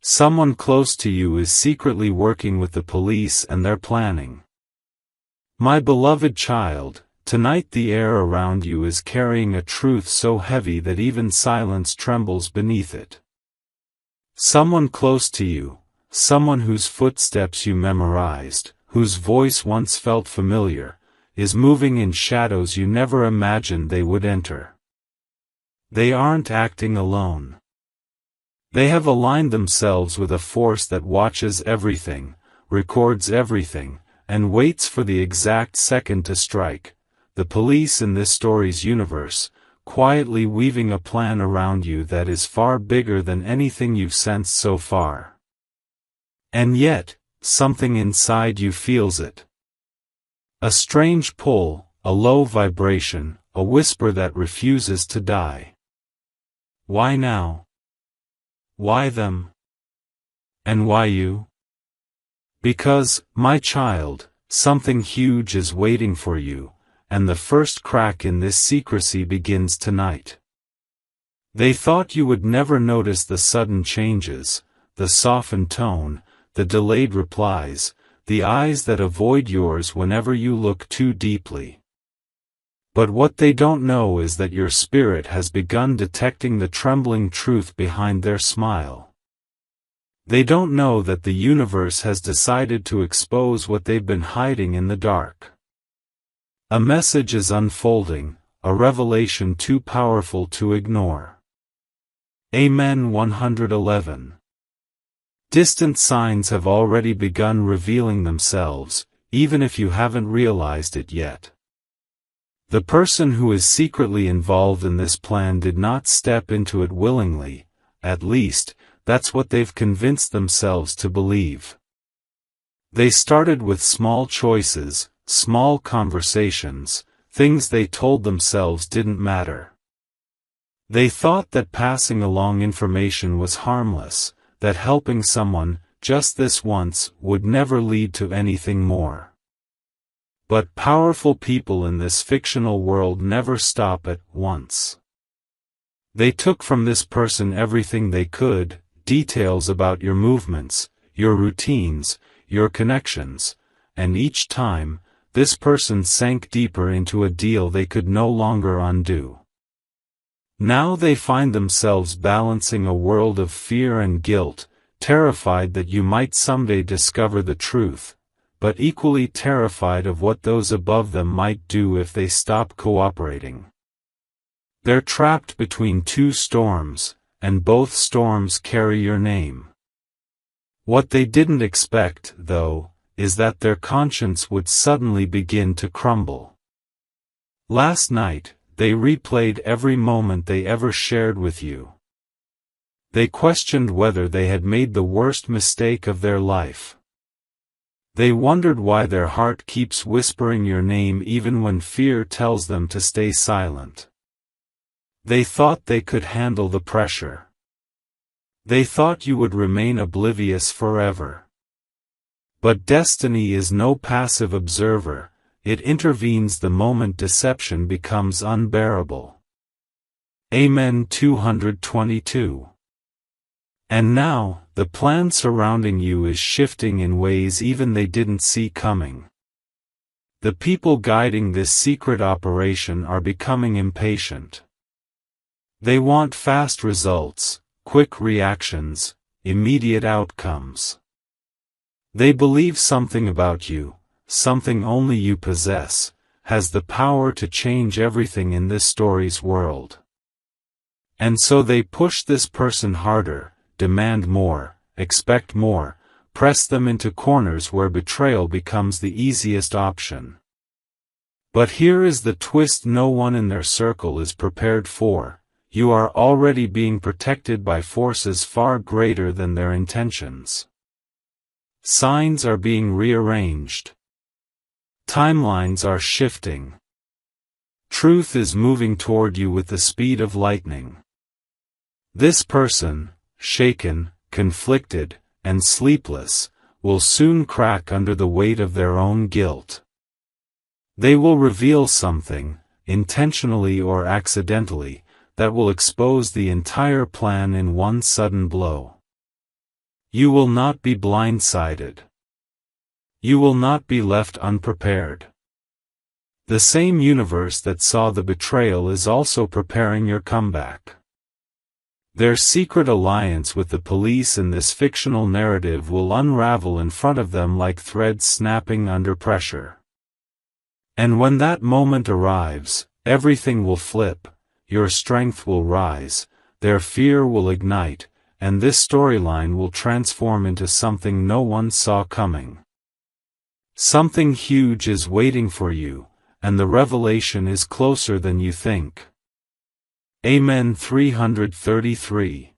Someone close to you is secretly working with the police and they're planning. My beloved child, tonight the air around you is carrying a truth so heavy that even silence trembles beneath it. Someone close to you, someone whose footsteps you memorized, whose voice once felt familiar, is moving in shadows you never imagined they would enter. They aren't acting alone. They have aligned themselves with a force that watches everything, records everything, and waits for the exact second to strike. The police in this story's universe, quietly weaving a plan around you that is far bigger than anything you've sensed so far. And yet, something inside you feels it. A strange pull, a low vibration, a whisper that refuses to die. Why now? Why them? And why you? Because, my child, something huge is waiting for you, and the first crack in this secrecy begins tonight. They thought you would never notice the sudden changes, the softened tone, the delayed replies, the eyes that avoid yours whenever you look too deeply. But what they don't know is that your spirit has begun detecting the trembling truth behind their smile. They don't know that the universe has decided to expose what they've been hiding in the dark. A message is unfolding, a revelation too powerful to ignore. Amen. 111. Distant signs have already begun revealing themselves, even if you haven't realized it yet. The person who is secretly involved in this plan did not step into it willingly, at least, that's what they've convinced themselves to believe. They started with small choices, small conversations, things they told themselves didn't matter. They thought that passing along information was harmless, that helping someone, just this once, would never lead to anything more. But powerful people in this fictional world never stop at once. They took from this person everything they could, details about your movements, your routines, your connections, and each time, this person sank deeper into a deal they could no longer undo. Now they find themselves balancing a world of fear and guilt, terrified that you might someday discover the truth, but equally terrified of what those above them might do if they stop cooperating. They're trapped between two storms, and both storms carry your name. What they didn't expect, though, is that their conscience would suddenly begin to crumble. Last night, they replayed every moment they ever shared with you. They questioned whether they had made the worst mistake of their life. They wondered why their heart keeps whispering your name even when fear tells them to stay silent. They thought they could handle the pressure. They thought you would remain oblivious forever. But destiny is no passive observer, it intervenes the moment deception becomes unbearable. Amen. 222. And now, the plan surrounding you is shifting in ways even they didn't see coming. The people guiding this secret operation are becoming impatient. They want fast results, quick reactions, immediate outcomes. They believe something about you, something only you possess, has the power to change everything in this story's world. And so they push this person harder, demand more, expect more, press them into corners where betrayal becomes the easiest option. But here is the twist no one in their circle is prepared for: you are already being protected by forces far greater than their intentions. Signs are being rearranged. Timelines are shifting. Truth is moving toward you with the speed of lightning. This person, shaken, conflicted, and sleepless, will soon crack under the weight of their own guilt. They will reveal something, intentionally or accidentally, that will expose the entire plan in one sudden blow. You will not be blindsided. You will not be left unprepared. The same universe that saw the betrayal is also preparing your comeback. Their secret alliance with the police in this fictional narrative will unravel in front of them like threads snapping under pressure. And when that moment arrives, everything will flip, your strength will rise, their fear will ignite, and this storyline will transform into something no one saw coming. Something huge is waiting for you, and the revelation is closer than you think. Amen. 333.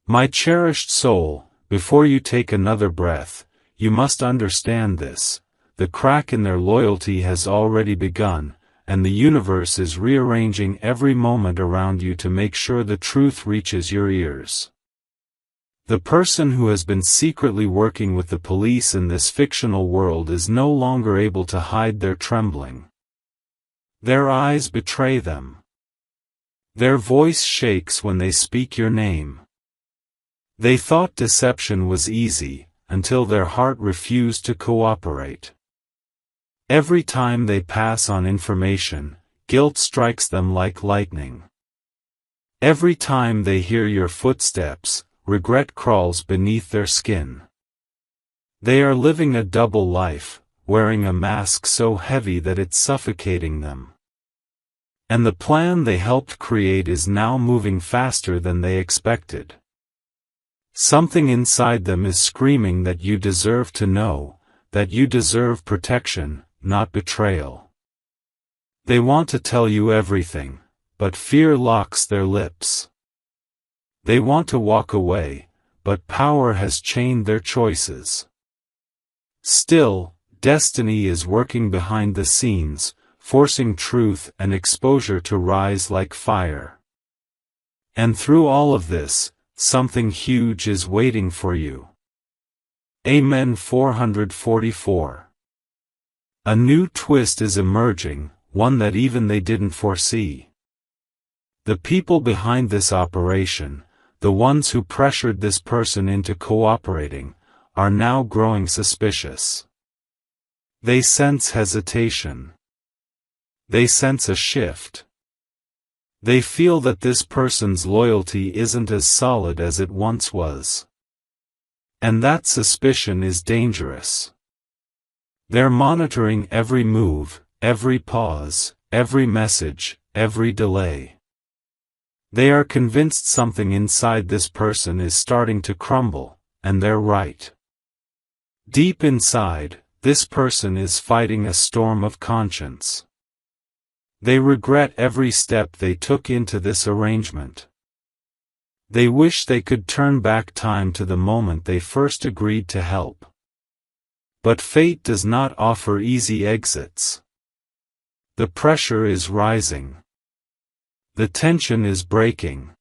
My cherished soul, before you take another breath, you must understand this: the crack in their loyalty has already begun, and the universe is rearranging every moment around you to make sure the truth reaches your ears. The person who has been secretly working with the police in this fictional world is no longer able to hide their trembling. Their eyes betray them. Their voice shakes when they speak your name. They thought deception was easy, until their heart refused to cooperate. Every time they pass on information, guilt strikes them like lightning. Every time they hear your footsteps, regret crawls beneath their skin. They are living a double life, wearing a mask so heavy that it's suffocating them. And the plan they helped create is now moving faster than they expected. Something inside them is screaming that you deserve to know, that you deserve protection, not betrayal. They want to tell you everything, but fear locks their lips. They want to walk away, but power has chained their choices. Still, destiny is working behind the scenes, forcing truth and exposure to rise like fire. And through all of this, something huge is waiting for you. Amen. 444. A new twist is emerging, one that even they didn't foresee. The people behind this operation, the ones who pressured this person into cooperating, are now growing suspicious. They sense hesitation. They sense a shift. They feel that this person's loyalty isn't as solid as it once was. And that suspicion is dangerous. They're monitoring every move, every pause, every message, every delay. They are convinced something inside this person is starting to crumble, and they're right. Deep inside, this person is fighting a storm of conscience. They regret every step they took into this arrangement. They wish they could turn back time to the moment they first agreed to help. But fate does not offer easy exits. The pressure is rising. The tension is breaking.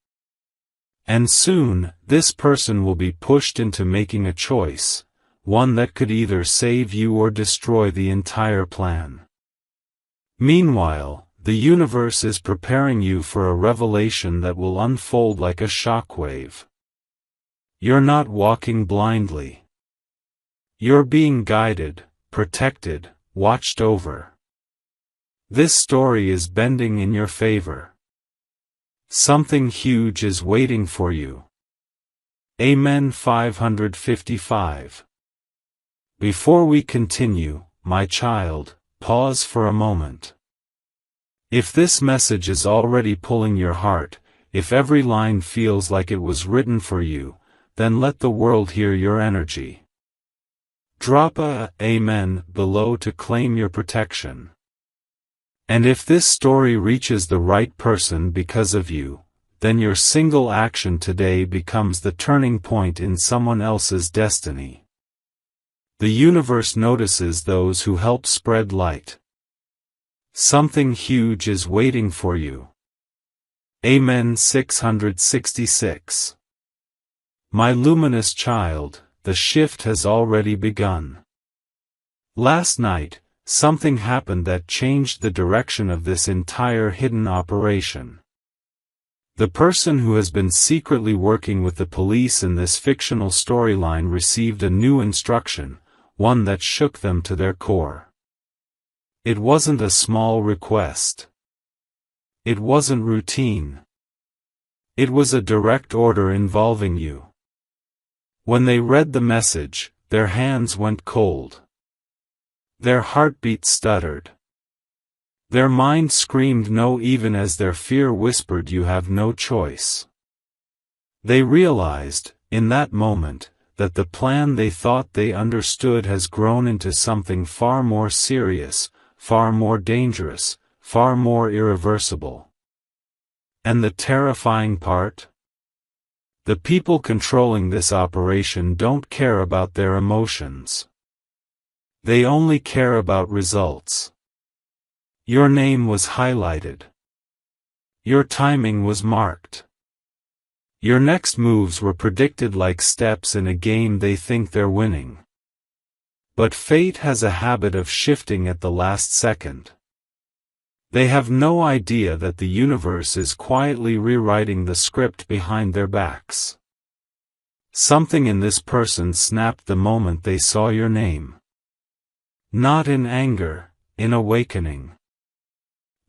And soon, this person will be pushed into making a choice, one that could either save you or destroy the entire plan. Meanwhile, the universe is preparing you for a revelation that will unfold like a shockwave. You're not walking blindly. You're being guided, protected, watched over. This story is bending in your favor. Something huge is waiting for you. Amen. 555. Before we continue, my child, pause for a moment. If this message is already pulling your heart, if every line feels like it was written for you, then let the world hear your energy. Drop a Amen below to claim your protection. And if this story reaches the right person because of you, then your single action today becomes the turning point in someone else's destiny. The universe notices those who help spread light. Something huge is waiting for you. Amen. 666. My luminous child, the shift has already begun. Last night, something happened that changed the direction of this entire hidden operation. The person who has been secretly working with the police in this fictional storyline received a new instruction, one that shook them to their core. It wasn't a small request. It wasn't routine. It was a direct order involving you. When they read the message, their hands went cold. Their heartbeat stuttered. Their mind screamed no even as their fear whispered you have no choice. They realized, in that moment, that the plan they thought they understood has grown into something far more serious, far more dangerous, far more irreversible. And the terrifying part? The people controlling this operation don't care about their emotions. They only care about results. Your name was highlighted. Your timing was marked. Your next moves were predicted like steps in a game they think they're winning. But fate has a habit of shifting at the last second. They have no idea that the universe is quietly rewriting the script behind their backs. Something in this person snapped the moment they saw your name. Not in anger, in awakening.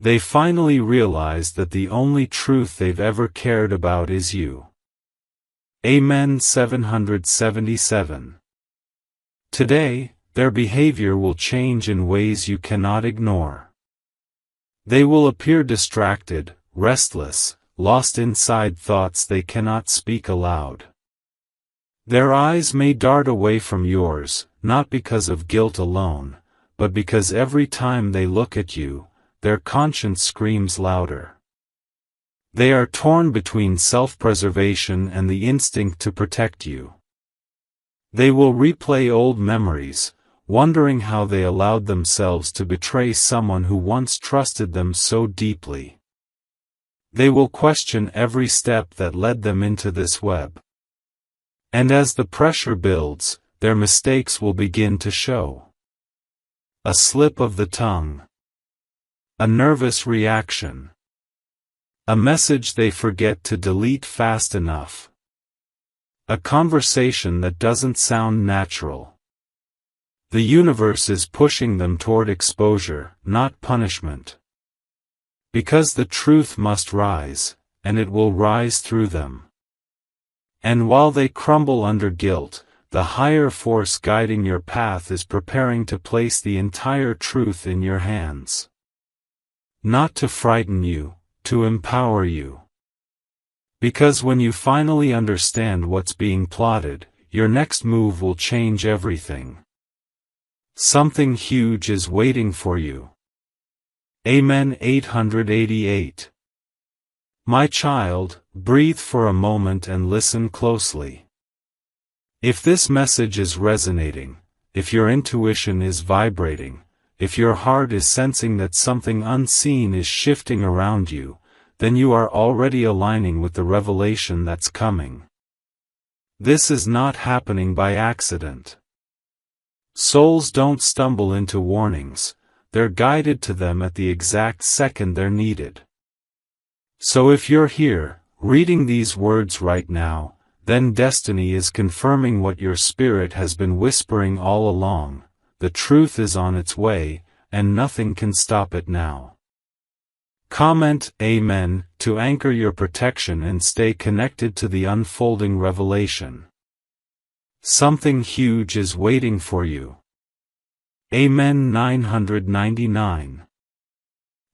They finally realized that the only truth they've ever cared about is you. Amen. 777. Today, their behavior will change in ways you cannot ignore. They will appear distracted, restless, lost inside thoughts they cannot speak aloud. Their eyes may dart away from yours, not because of guilt alone, but because every time they look at you, their conscience screams louder. They are torn between self-preservation and the instinct to protect you. They will replay old memories, wondering how they allowed themselves to betray someone who once trusted them so deeply. They will question every step that led them into this web. And as the pressure builds, their mistakes will begin to show. A slip of the tongue. A nervous reaction. A message they forget to delete fast enough. A conversation that doesn't sound natural. The universe is pushing them toward exposure, not punishment. Because the truth must rise, and it will rise through them. And while they crumble under guilt, the higher force guiding your path is preparing to place the entire truth in your hands. Not to frighten you, to empower you. Because when you finally understand what's being plotted, your next move will change everything. Something huge is waiting for you. Amen. 888. My child, breathe for a moment and listen closely. If this message is resonating, if your intuition is vibrating, if your heart is sensing that something unseen is shifting around you, then you are already aligning with the revelation that's coming. This is not happening by accident. Souls don't stumble into warnings, they're guided to them at the exact second they're needed. So if you're here, reading these words right now, then destiny is confirming what your spirit has been whispering all along. The truth is on its way, and nothing can stop it now. Comment Amen to anchor your protection and stay connected to the unfolding revelation. Something huge is waiting for you. Amen. 999.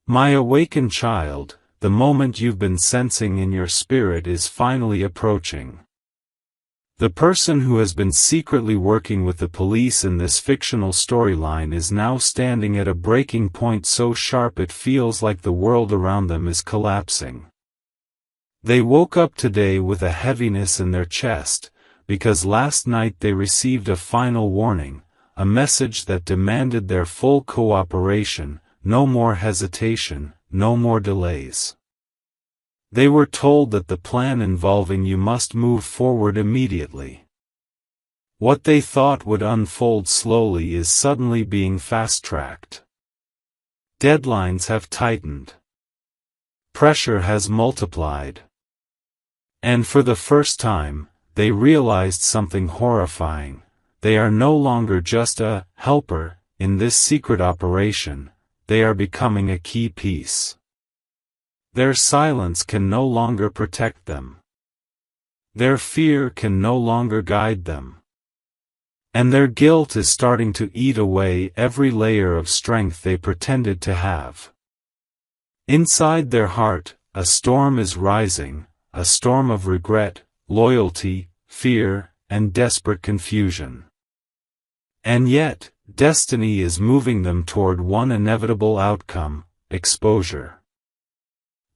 My awakened child, the moment you've been sensing in your spirit is finally approaching. The person who has been secretly working with the police in this fictional storyline is now standing at a breaking point so sharp it feels like the world around them is collapsing. They woke up today with a heaviness in their chest, because last night they received a final warning, a message that demanded their full cooperation, no more hesitation, no more delays. They were told that the plan involving you must move forward immediately. What they thought would unfold slowly is suddenly being fast-tracked. Deadlines have tightened. Pressure has multiplied. And for the first time, they realized something horrifying. They are no longer just a helper in this secret operation, they are becoming a key piece. Their silence can no longer protect them. Their fear can no longer guide them. And their guilt is starting to eat away every layer of strength they pretended to have. Inside their heart, a storm is rising, a storm of regret, loyalty, fear, and desperate confusion. And yet, destiny is moving them toward one inevitable outcome: exposure.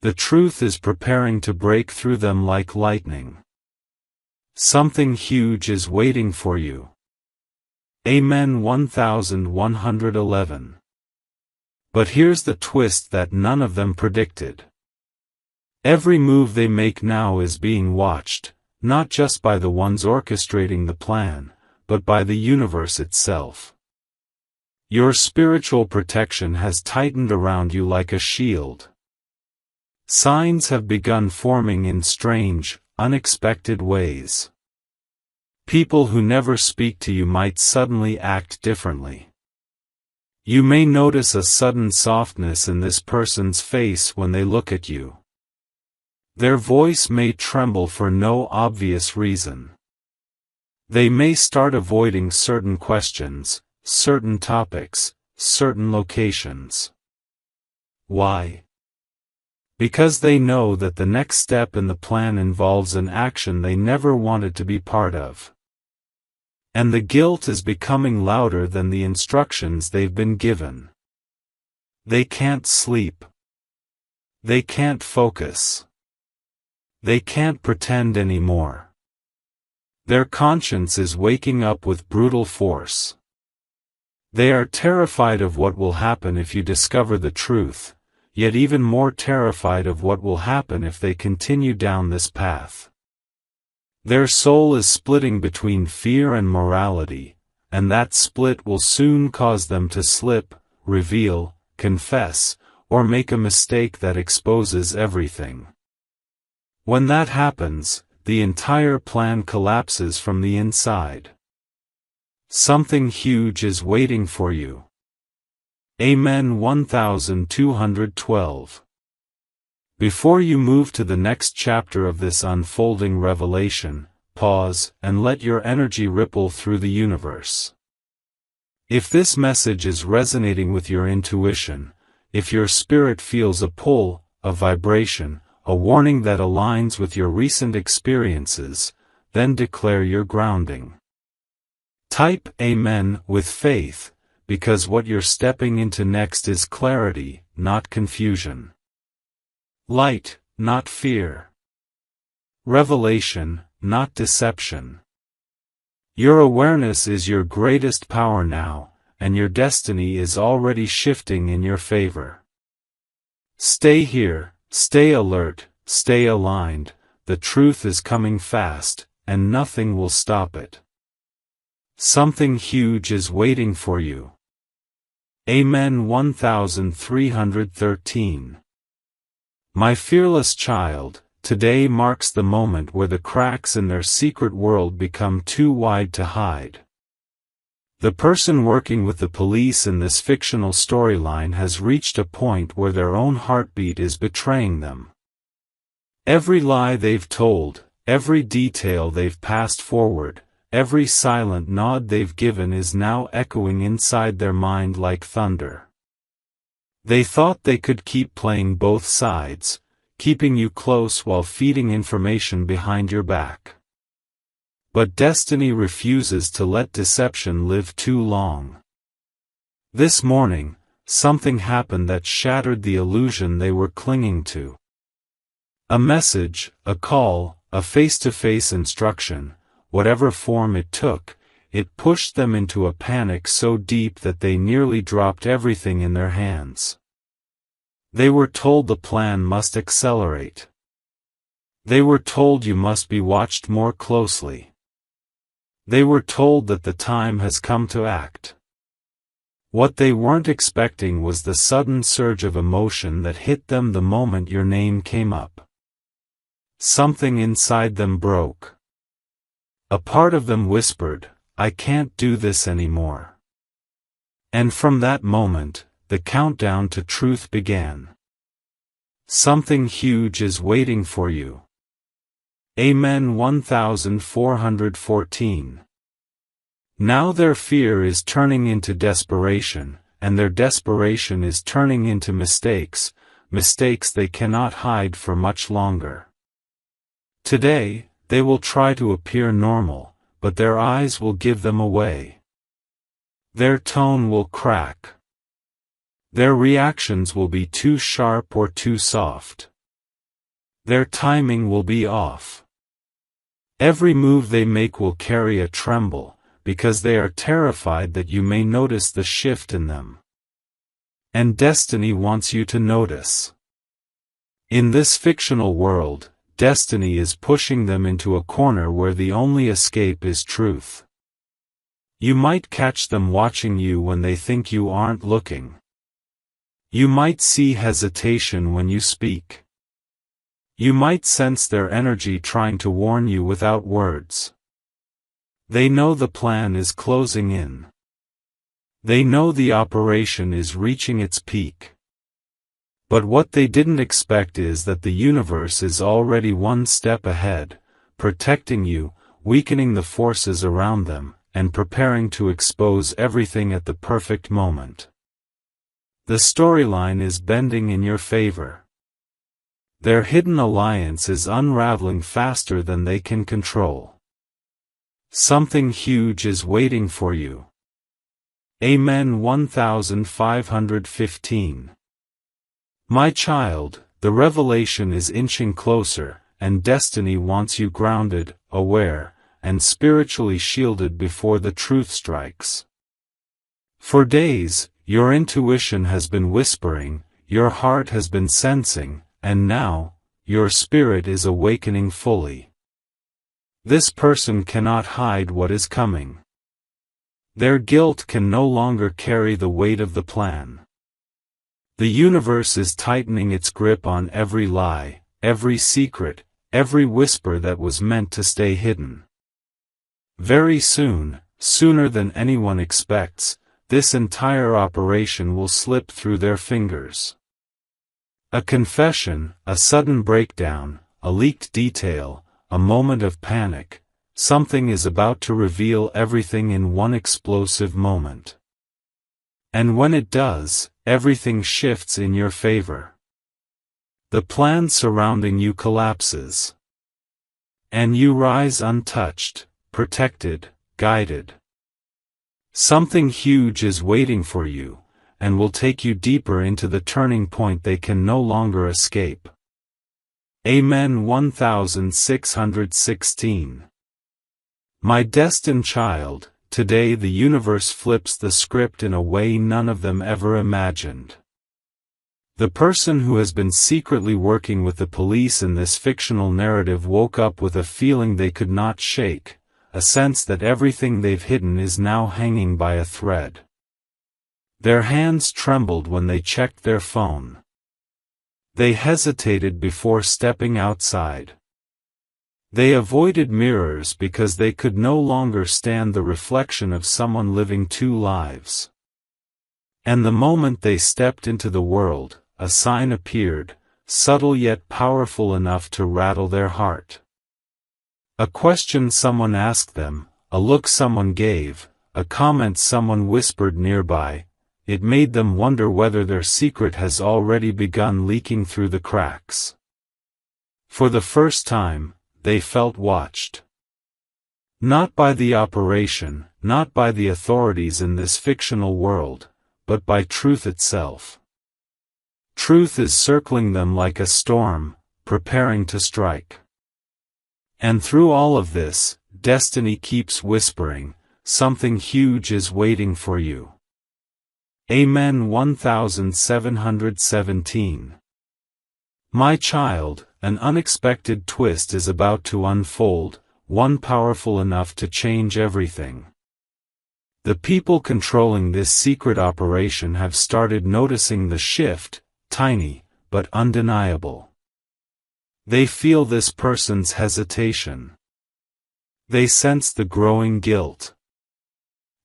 The truth is preparing to break through them like lightning. Something huge is waiting for you. Amen. 1111. But here's the twist that none of them predicted. Every move they make now is being watched, not just by the ones orchestrating the plan, but by the universe itself. Your spiritual protection has tightened around you like a shield. Signs have begun forming in strange, unexpected ways. People who never speak to you might suddenly act differently. You may notice a sudden softness in this person's face when they look at you. Their voice may tremble for no obvious reason. They may start avoiding certain questions, certain topics, certain locations. Why? Because they know that the next step in the plan involves an action they never wanted to be part of. And the guilt is becoming louder than the instructions they've been given. They can't sleep. They can't focus. They can't pretend anymore. Their conscience is waking up with brutal force. They are terrified of what will happen if you discover the truth, yet even more terrified of what will happen if they continue down this path. Their soul is splitting between fear and morality, and that split will soon cause them to slip, reveal, confess, or make a mistake that exposes everything. When that happens, the entire plan collapses from the inside. Something huge is waiting for you. Amen. 1212. Before you move to the next chapter of this unfolding revelation, pause and let your energy ripple through the universe. If this message is resonating with your intuition, if your spirit feels a pull, a vibration, a warning that aligns with your recent experiences, then declare your grounding. Type Amen with faith, because what you're stepping into next is clarity, not confusion. Light, not fear. Revelation, not deception. Your awareness is your greatest power now, and your destiny is already shifting in your favor. Stay here, stay alert, stay aligned, the truth is coming fast, and nothing will stop it. Something huge is waiting for you. Amen. 1313. My fearless child, today marks the moment where the cracks in their secret world become too wide to hide. The person working with the police in this fictional storyline has reached a point where their own heartbeat is betraying them. Every lie they've told, every detail they've passed forward, every silent nod they've given is now echoing inside their mind like thunder. They thought they could keep playing both sides, keeping you close while feeding information behind your back. But destiny refuses to let deception live too long. This morning, something happened that shattered the illusion they were clinging to. A message, a call, a face-to-face instruction, whatever form it took, it pushed them into a panic so deep that they nearly dropped everything in their hands. They were told the plan must accelerate. They were told you must be watched more closely. They were told that the time has come to act. What they weren't expecting was the sudden surge of emotion that hit them the moment your name came up. something inside them broke. A part of them whispered, "I can't do this anymore." And from that moment, the countdown to truth began. Something huge is waiting for you. Amen. 1414. Now their fear is turning into desperation, and their desperation is turning into mistakes, mistakes they cannot hide for much longer. Today, they will try to appear normal, but their eyes will give them away. Their tone will crack. Their reactions will be too sharp or too soft. Their timing will be off. Every move they make will carry a tremble, because they are terrified that you may notice the shift in them. And destiny wants you to notice. In this fictional world, destiny is pushing them into a corner where the only escape is truth. You might catch them watching you when they think you aren't looking. You might see hesitation when you speak. You might sense their energy trying to warn you without words. They know the plan is closing in. They know the operation is reaching its peak. But what they didn't expect is that the universe is already one step ahead, protecting you, weakening the forces around them, and preparing to expose everything at the perfect moment. The storyline is bending in your favor. Their hidden alliance is unraveling faster than they can control. Something huge is waiting for you. Amen. 1515. My child, the revelation is inching closer, and destiny wants you grounded, aware, and spiritually shielded before the truth strikes. For days, your intuition has been whispering, your heart has been sensing, and now, your spirit is awakening fully. This person cannot hide what is coming. Their guilt can no longer carry the weight of the plan. The universe is tightening its grip on every lie, every secret, every whisper that was meant to stay hidden. Very soon, sooner than anyone expects, this entire operation will slip through their fingers. A confession, a sudden breakdown, a leaked detail, a moment of panic, something is about to reveal everything in one explosive moment. And when it does, everything shifts in your favor. The plan surrounding you collapses. And you rise untouched, protected, guided. Something huge is waiting for you, and will take you deeper into the turning point they can no longer escape. Amen. 1616. My destined child, today the universe flips the script in a way none of them ever imagined. The person who has been secretly working with the police in this fictional narrative woke up with a feeling they could not shake, a sense that everything they've hidden is now hanging by a thread. Their hands trembled when they checked their phone. They hesitated before stepping outside. They avoided mirrors because they could no longer stand the reflection of someone living two lives. And the moment they stepped into the world, a sign appeared, subtle yet powerful enough to rattle their heart. A question someone asked them, a look someone gave, a comment someone whispered nearby. It made them wonder whether their secret has already begun leaking through the cracks. For the first time, they felt watched. Not by the operation, not by the authorities in this fictional world, but by truth itself. Truth is circling them like a storm, preparing to strike. And through all of this, destiny keeps whispering, something huge is waiting for you. Amen. 1717. My child, an unexpected twist is about to unfold, one powerful enough to change everything. The people controlling this secret operation have started noticing the shift, tiny, but undeniable. They feel this person's hesitation. They sense the growing guilt.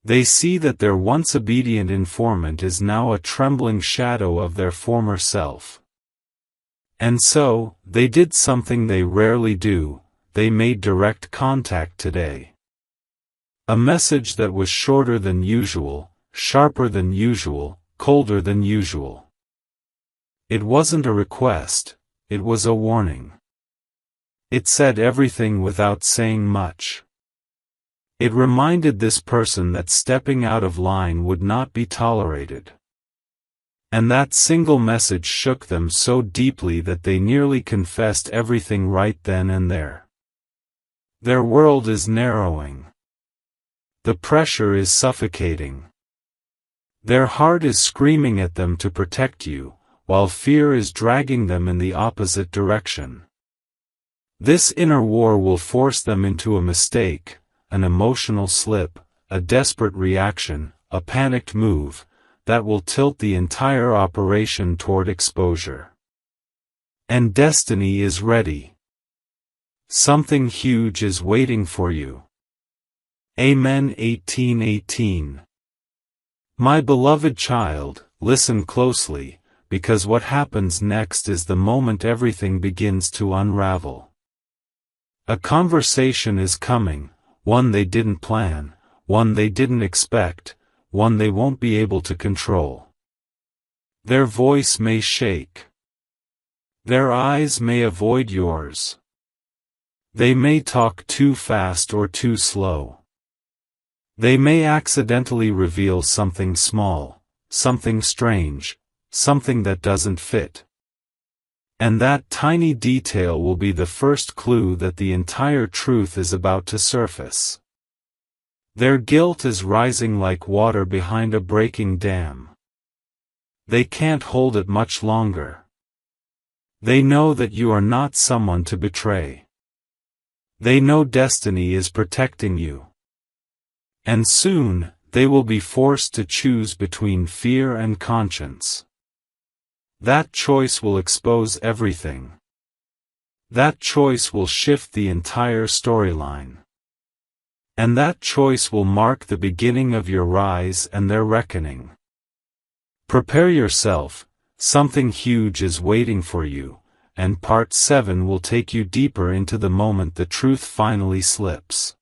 They see that their once obedient informant is now a trembling shadow of their former self. And so, they did something they rarely do, they made direct contact today. A message that was shorter than usual, sharper than usual, colder than usual. It wasn't a request, it was a warning. It said everything without saying much. It reminded this person that stepping out of line would not be tolerated. And that single message shook them so deeply that they nearly confessed everything right then and there. Their world is narrowing. The pressure is suffocating. Their heart is screaming at them to protect you, while fear is dragging them in the opposite direction. This inner war will force them into a mistake, an emotional slip, a desperate reaction, a panicked move, that will tilt the entire operation toward exposure. And destiny is ready. Something huge is waiting for you. Amen. 18:18. My beloved child, listen closely, because what happens next is the moment everything begins to unravel. A conversation is coming, one they didn't plan, one they didn't expect, one they won't be able to control. Their voice may shake. Their eyes may avoid yours. They may talk too fast or too slow. They may accidentally reveal something small, something strange, something that doesn't fit. And that tiny detail will be the first clue that the entire truth is about to surface. Their guilt is rising like water behind a breaking dam. They can't hold it much longer. They know that you are not someone to betray. They know destiny is protecting you. And soon, they will be forced to choose between fear and conscience. That choice will expose everything. That choice will shift the entire storyline. And that choice will mark the beginning of your rise and their reckoning. Prepare yourself, something huge is waiting for you, and part 7 will take you deeper into the moment the truth finally slips.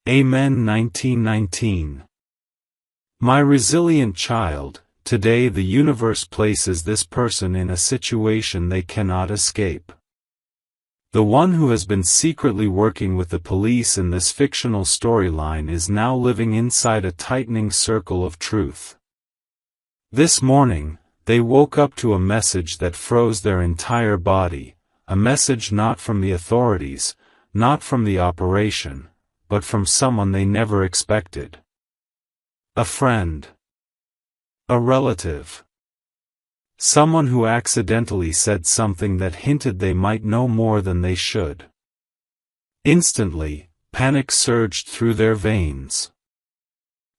Amen. 19:19. My resilient child, today the universe places this person in a situation they cannot escape. The one who has been secretly working with the police in this fictional storyline is now living inside a tightening circle of truth. This morning, they woke up to a message that froze their entire body, a message not from the authorities, not from the operation, but from someone they never expected. A friend. A relative. Someone who accidentally said something that hinted they might know more than they should. Instantly, panic surged through their veins.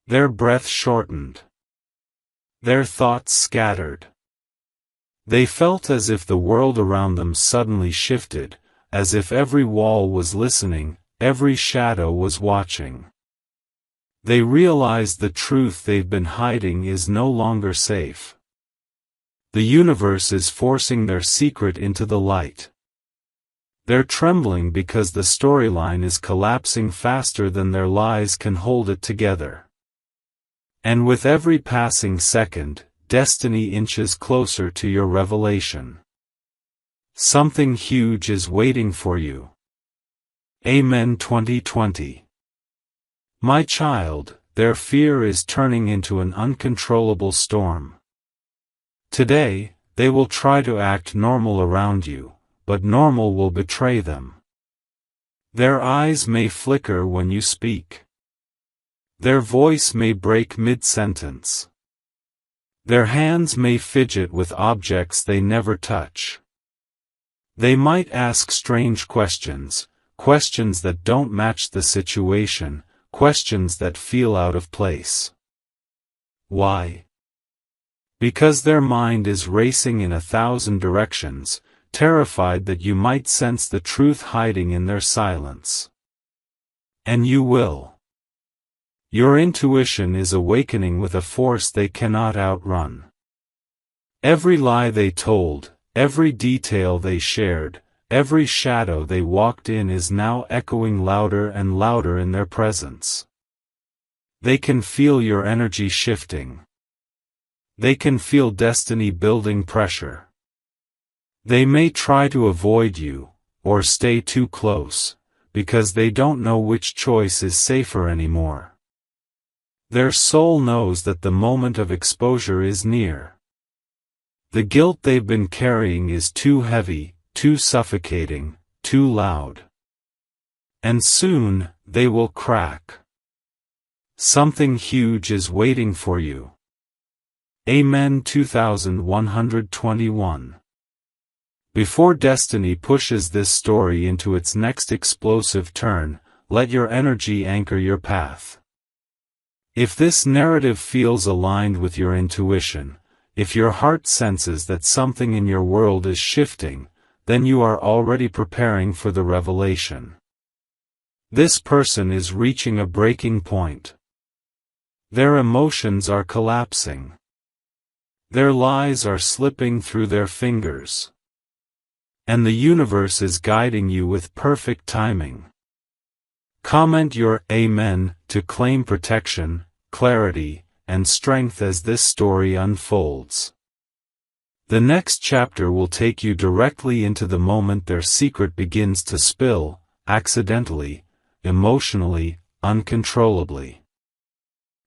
Their breath shortened. Their thoughts scattered. They felt as if the world around them suddenly shifted, as if every wall was listening, every shadow was watching. They realized the truth they've been hiding is no longer safe. The universe is forcing their secret into the light. They're trembling because the storyline is collapsing faster than their lies can hold it together. And with every passing second, destiny inches closer to your revelation. Something huge is waiting for you. Amen. 2020. My child, their fear is turning into an uncontrollable storm. Today, they will try to act normal around you, but normal will betray them. Their eyes may flicker when you speak. Their voice may break mid-sentence. Their hands may fidget with objects they never touch. They might ask strange questions, questions that don't match the situation, questions that feel out of place. Why? Because their mind is racing in 1,000 directions, terrified that you might sense the truth hiding in their silence. And you will. Your intuition is awakening with a force they cannot outrun. Every lie they told, every detail they shared, every shadow they walked in is now echoing louder and louder in their presence. They can feel your energy shifting. They can feel destiny building pressure. They may try to avoid you, or stay too close, because they don't know which choice is safer anymore. Their soul knows that the moment of exposure is near. The guilt they've been carrying is too heavy, too suffocating, too loud. And soon, they will crack. Something huge is waiting for you. Amen. 2121. Before destiny pushes this story into its next explosive turn, let your energy anchor your path. If this narrative feels aligned with your intuition, if your heart senses that something in your world is shifting, then you are already preparing for the revelation. This person is reaching a breaking point. Their emotions are collapsing. Their lies are slipping through their fingers. And the universe is guiding you with perfect timing. Comment your Amen to claim protection, clarity, and strength as this story unfolds. The next chapter will take you directly into the moment their secret begins to spill, accidentally, emotionally, uncontrollably.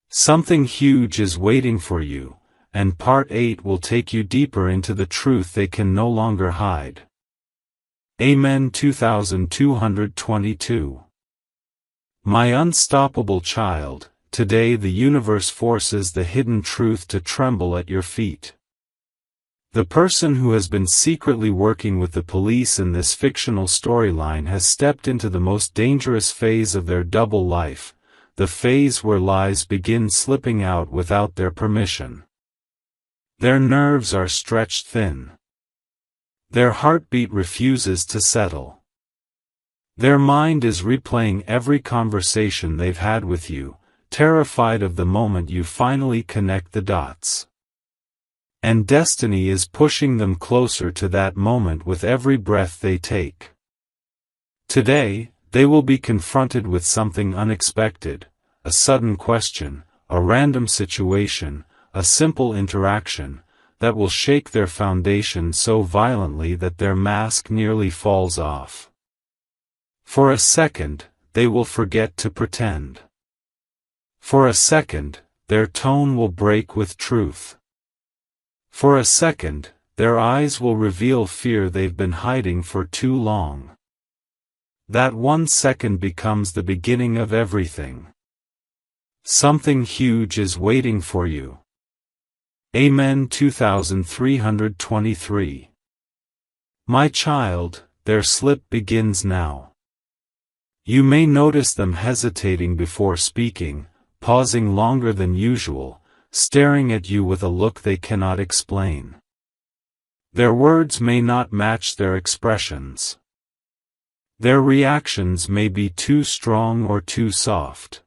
Something huge is waiting for you, and Part 8 will take you deeper into the truth they can no longer hide. Amen. 2222. My unstoppable child, today the universe forces the hidden truth to tremble at your feet. The person who has been secretly working with the police in this fictional storyline has stepped into the most dangerous phase of their double life, the phase where lies begin slipping out without their permission. Their nerves are stretched thin. Their heartbeat refuses to settle. Their mind is replaying every conversation they've had with you, terrified of the moment you finally connect the dots. And destiny is pushing them closer to that moment with every breath they take. Today, they will be confronted with something unexpected, a sudden question, a random situation, a simple interaction, that will shake their foundation so violently that their mask nearly falls off. For a second, they will forget to pretend. For a second, their tone will break with truth. For a second, their eyes will reveal fear they've been hiding for too long. That 1 second becomes the beginning of everything. Something huge is waiting for you. Amen. 2323. My child, their slip begins now. You may notice them hesitating before speaking, pausing longer than usual, staring at you with a look they cannot explain. Their words may not match their expressions. Their reactions may be too strong or too soft.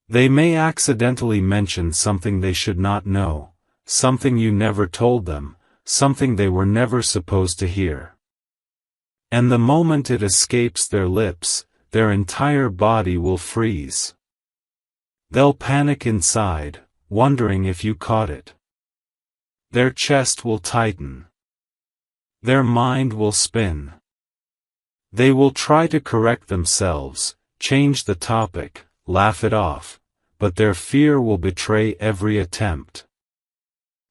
They may accidentally mention something they should not know, something you never told them, something they were never supposed to hear. And the moment it escapes their lips, their entire body will freeze. They'll panic inside, wondering if you caught it. Their chest will tighten. Their mind will spin. They will try to correct themselves, change the topic, laugh it off, but their fear will betray every attempt.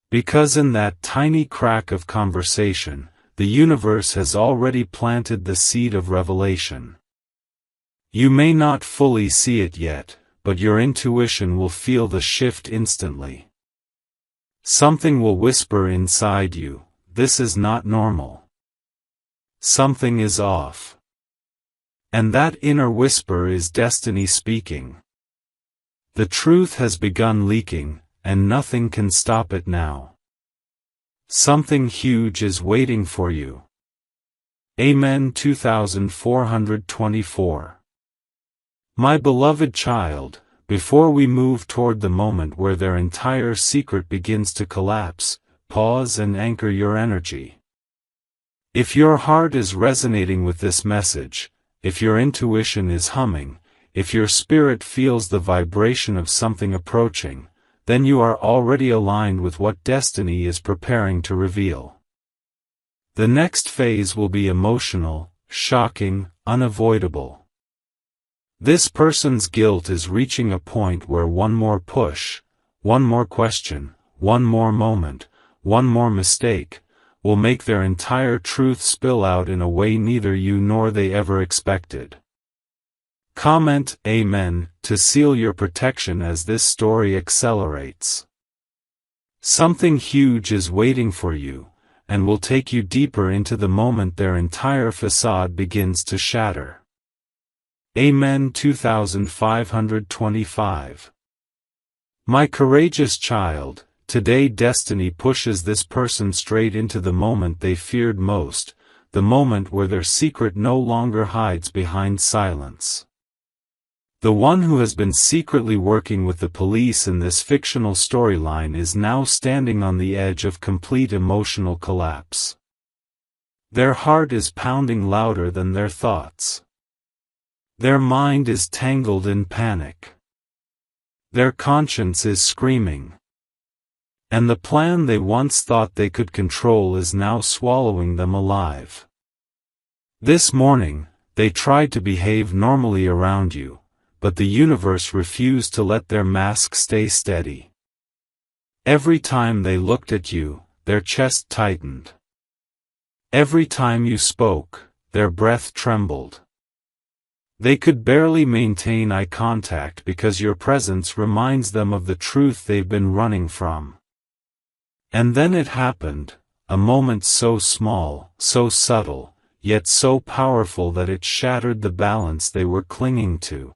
Because in that tiny crack of conversation, the universe has already planted the seed of revelation. You may not fully see it yet, but your intuition will feel the shift instantly. Something will whisper inside you, this is not normal. Something is off. And that inner whisper is destiny speaking. The truth has begun leaking, and nothing can stop it now. Something huge is waiting for you. Amen. 2424. My beloved child, before we move toward the moment where their entire secret begins to collapse, pause and anchor your energy. If your heart is resonating with this message, if your intuition is humming, if your spirit feels the vibration of something approaching, then you are already aligned with what destiny is preparing to reveal. The next phase will be emotional, shocking, unavoidable. This person's guilt is reaching a point where one more push, one more question, one more moment, one more mistake, will make their entire truth spill out in a way neither you nor they ever expected. Comment Amen to seal your protection as this story accelerates. Something huge is waiting for you, and will take you deeper into the moment their entire facade begins to shatter. Amen. 2525. My courageous child, today destiny pushes this person straight into the moment they feared most, the moment where their secret no longer hides behind silence. The one who has been secretly working with the police in this fictional storyline is now standing on the edge of complete emotional collapse. Their heart is pounding louder than their thoughts. Their mind is tangled in panic. Their conscience is screaming. And the plan they once thought they could control is now swallowing them alive. This morning, they tried to behave normally around you, but the universe refused to let their mask stay steady. Every time they looked at you, their chest tightened. Every time you spoke, their breath trembled. They could barely maintain eye contact because your presence reminds them of the truth they've been running from. And then it happened, a moment so small, so subtle, yet so powerful that it shattered the balance they were clinging to.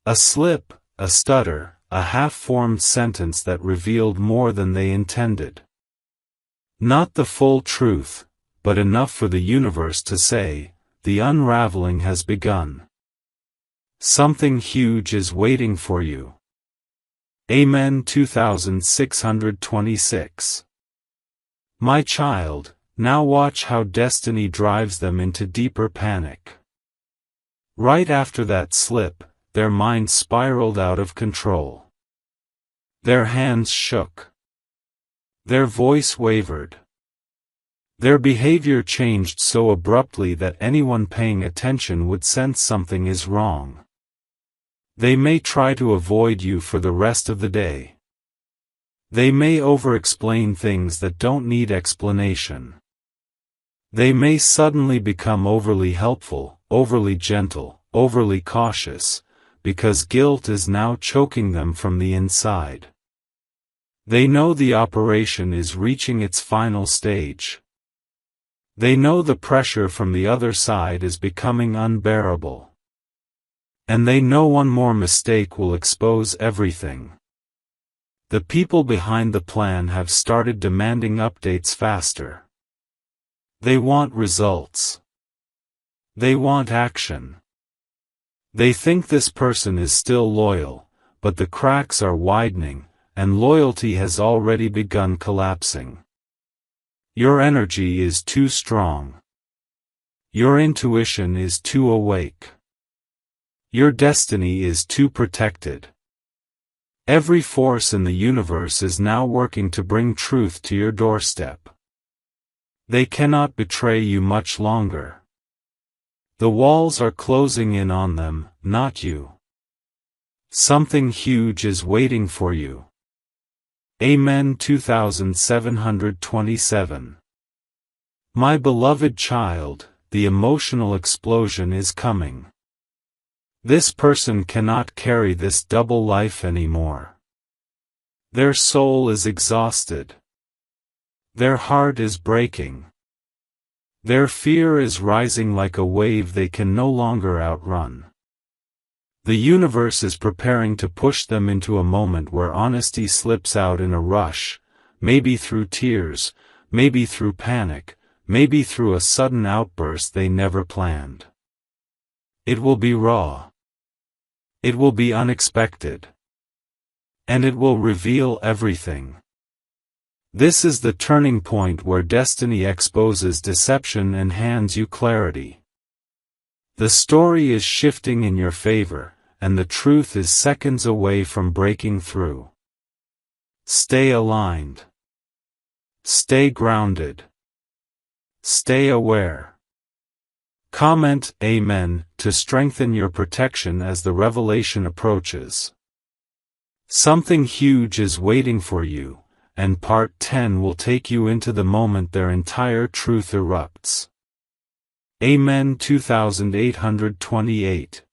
A slip, a stutter, a half-formed sentence that revealed more than they intended. Not the full truth, but enough for the universe to say, the unraveling has begun. Something huge is waiting for you. Amen. 2626. My child, now watch how destiny drives them into deeper panic. Right after that slip, their mind spiraled out of control. Their hands shook. Their voice wavered. Their behavior changed so abruptly that anyone paying attention would sense something is wrong. They may try to avoid you for the rest of the day. They may over-explain things that don't need explanation. They may suddenly become overly helpful, overly gentle, overly cautious, because guilt is now choking them from the inside. They know the operation is reaching its final stage. They know the pressure from the other side is becoming unbearable. And they know one more mistake will expose everything. The people behind the plan have started demanding updates faster. They want results. They want action. They think this person is still loyal, but the cracks are widening, and loyalty has already begun collapsing. Your energy is too strong. Your intuition is too awake. Your destiny is too protected. Every force in the universe is now working to bring truth to your doorstep. They cannot betray you much longer. The walls are closing in on them, not you. Something huge is waiting for you. Amen. 2727. My beloved child, the emotional explosion is coming. This person cannot carry this double life anymore. Their soul is exhausted. Their heart is breaking. Their fear is rising like a wave they can no longer outrun. The universe is preparing to push them into a moment where honesty slips out in a rush, maybe through tears, maybe through panic, maybe through a sudden outburst they never planned. It will be raw. It will be unexpected. And it will reveal everything. This is the turning point where destiny exposes deception and hands you clarity. The story is shifting in your favor, and the truth is seconds away from breaking through. Stay aligned. Stay grounded. Stay aware. Comment Amen to strengthen your protection as the revelation approaches. Something huge is waiting for you, and Part 10 will take you into the moment their entire truth erupts. Amen 2828